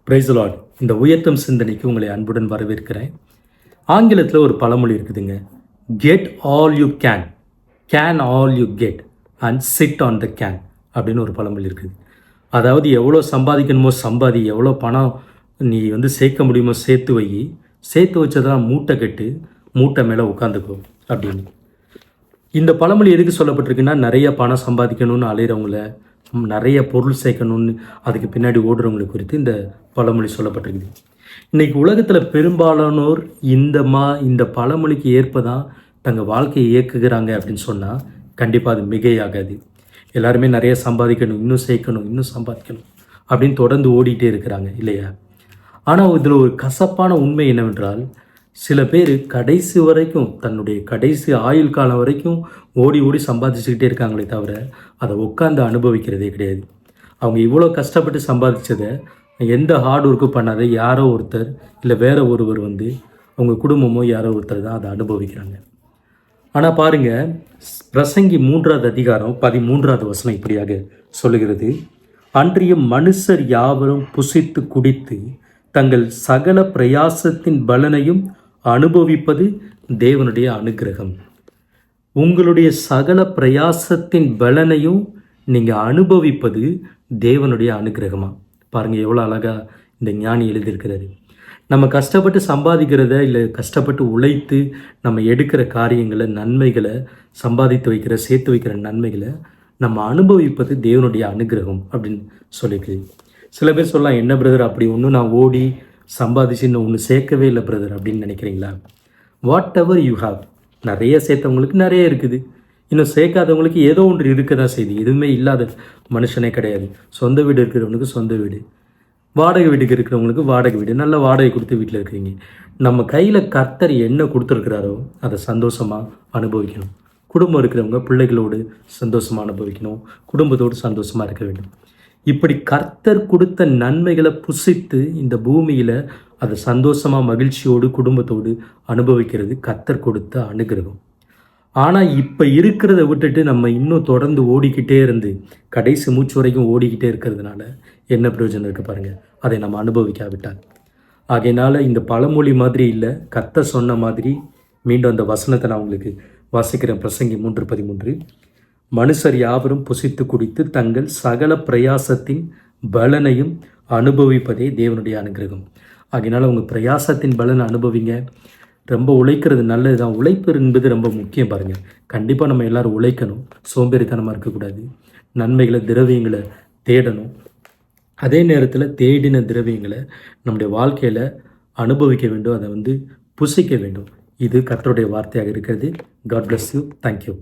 Price Lord. இந்த உயர்த்தும் சிந்தனைக்கு உங்களை அன்புடன் வரவேற்கிறேன். ஆங்கிலத்தில் ஒரு பழமொழி இருக்குதுங்க. Get all you can all you get and sit on the can அப்படின்னு ஒரு பழமொழி இருக்குது. அதாவது எவ்வளோ சம்பாதிக்கணுமோ சம்பாதி, எவ்வளோ பணம் நீ சேர்க்க முடியுமோ சேர்த்து வை, சேர்த்து வச்சதெல்லாம் மூட்டை கட்டு, மூட்டை மேலே உட்காந்துக்கோ அப்படின்னு. இந்த பழமொழி எதுக்கு சொல்லப்பட்டிருக்குன்னா, நிறைய பணம் சம்பாதிக்கணும்னு அலைகிறவங்கள, நிறைய பொருள் சேர்க்கணும்னு அதுக்கு பின்னாடி ஓடுறவங்களை குறித்து இந்த பழமொழி சொல்லப்பட்டிருக்குது. இன்றைக்கி உலகத்தில் பெரும்பாலானோர் இந்த பழமொழிக்கு ஏற்பதான் தங்கள் வாழ்க்கையை இயக்குகிறாங்க அப்படின்னு சொன்னால் கண்டிப்பாக அது மிகையாகாது. எல்லாருமே நிறைய சம்பாதிக்கணும், இன்னும் சேர்க்கணும், இன்னும் சம்பாதிக்கணும் அப்படின்னு தொடர்ந்து ஓடிட்டே இருக்கிறாங்க இல்லையா? ஆனால் இதில் ஒரு கசப்பான உண்மை என்னவென்றால், சில பேர் கடைசி வரைக்கும், தன்னுடைய கடைசி ஆயுள் காலம் வரைக்கும் ஓடி ஓடி சம்பாதிச்சுக்கிட்டே இருக்காங்களே தவிர அதை உட்காந்து அனுபவிக்கிறதே கிடையாது. அவங்க இவ்வளோ கஷ்டப்பட்டு சம்பாதிச்சதை எந்த ஹார்ட் ஒர்க்கும் பண்ணாத யாரோ ஒருத்தர் இல்லை வேற ஒருவர் அவங்க குடும்பமோ யாரோ ஒருத்தர் தான் அதை அனுபவிக்கிறாங்க. ஆனால் பாருங்கள், பிரசங்கி 3வது அதிகாரம் 13வது வசனம் இப்படியாக சொல்லுகிறது. அன்றியும் மனுஷர் யாவரும் புசித்து குடித்து தங்கள் சகல பிரயாசத்தின் பலனையும் அனுபவிப்பது தேவனுடைய அனுக்கிரகம். உங்களுடைய சகல பிரயாசத்தின் பலனையும் நீங்கள் அனுபவிப்பது தேவனுடைய அனுக்கிரகமாக. பாருங்கள் எவ்வளோ அழகாக இந்த ஞானி எழுதியிருக்கிறாரு. நம்ம கஷ்டப்பட்டு சம்பாதிக்கிறத இல்லை கஷ்டப்பட்டு உழைத்து நம்ம எடுக்கிற காரியங்களை, நன்மைகளை, சம்பாதித்து வைக்கிற சேர்த்து வைக்கிற நன்மைகளை நம்ம அனுபவிப்பது தேவனுடைய அனுக்கிரகம் அப்படின்னு சொல்லியிருக்குது. சில பேர் சொல்லலாம், என்ன பிரதர் அப்படி ஒன்றும் நான் ஓடி சம்பாதிச்சு இன்னும் ஒன்று சேர்க்கவே இல்லை பிரதர் அப்படின்னு நினைக்கிறீங்களா? வாட் எவர் யூ ஹாவ், நிறைய சேர்த்தவங்களுக்கு நிறைய இருக்குது, இன்னும் சேர்க்காதவங்களுக்கு ஏதோ ஒன்று இருக்க தான் செய்யுது. எதுவுமே இல்லாத மனுஷனே கிடையாது. சொந்த வீடு இருக்கிறவனுக்கு சொந்த வீடு, வாடகை வீட்டுக்கு இருக்கிறவங்களுக்கு வாடகை வீடு, நல்ல வாடகை கொடுத்து வீட்டில் இருக்கிறீங்க. நம்ம கையில் கர்த்தர் என்ன கொடுத்துருக்கிறாரோ அதை சந்தோஷமாக அனுபவிக்கணும். குடும்பம் இருக்கிறவங்க பிள்ளைகளோடு சந்தோஷமாக அனுபவிக்கணும், குடும்பத்தோடு சந்தோஷமாக இருக்க வேண்டும். இப்படி கர்த்தர் கொடுத்த நன்மைகளை புசித்து இந்த பூமியில் அதை சந்தோஷமாக மகிழ்ச்சியோடு குடும்பத்தோடு அனுபவிக்கிறது கர்த்தர் கொடுத்த அனுகிரகம். ஆனால் இப்போ இருக்கிறத விட்டுட்டு நம்ம இன்னும் தொடர்ந்து ஓடிக்கிட்டே இருந்து கடைசி மூச்சு வரைக்கும் ஓடிக்கிட்டே இருக்கிறதுனால என்ன பிரயோஜனம் இருக்குது பாருங்கள், அதை நம்ம அனுபவிக்காவிட்டால். ஆகையினால இந்த பழமொழி மாதிரி இல்லை, கர்த்தர் சொன்ன மாதிரி மீண்டும் அந்த வசனத்தை நான் உங்களுக்கு வாசிக்கிறேன். பிரசங்கி 3:13. மனுஷர் யாவரும் புசித்து குடித்து தங்கள் சகல பிரயாசத்தின் பலனையும் அனுபவிப்பதே தேவனுடைய அனுகிரகம். ஆகையினால உங்கள் பிரயாசத்தின் பலனை அனுபவிங்க. ரொம்ப உழைக்கிறது நல்லது தான். உழைப்பு என்பது ரொம்ப முக்கியம். பாருங்கள், கண்டிப்பாக நம்ம எல்லோரும் உழைக்கணும், சோம்பேறித்தனமாக இருக்கக்கூடாது. நன்மைகளை, திரவியங்களை தேடணும். அதே நேரத்தில் தேடின திரவியங்களை நம்முடைய வாழ்க்கையில் அனுபவிக்க வேண்டும், அதை புசிக்க வேண்டும். இது கர்த்தருடைய வார்த்தையாக இருக்கிறது. God bless you. தேங்க்யூ.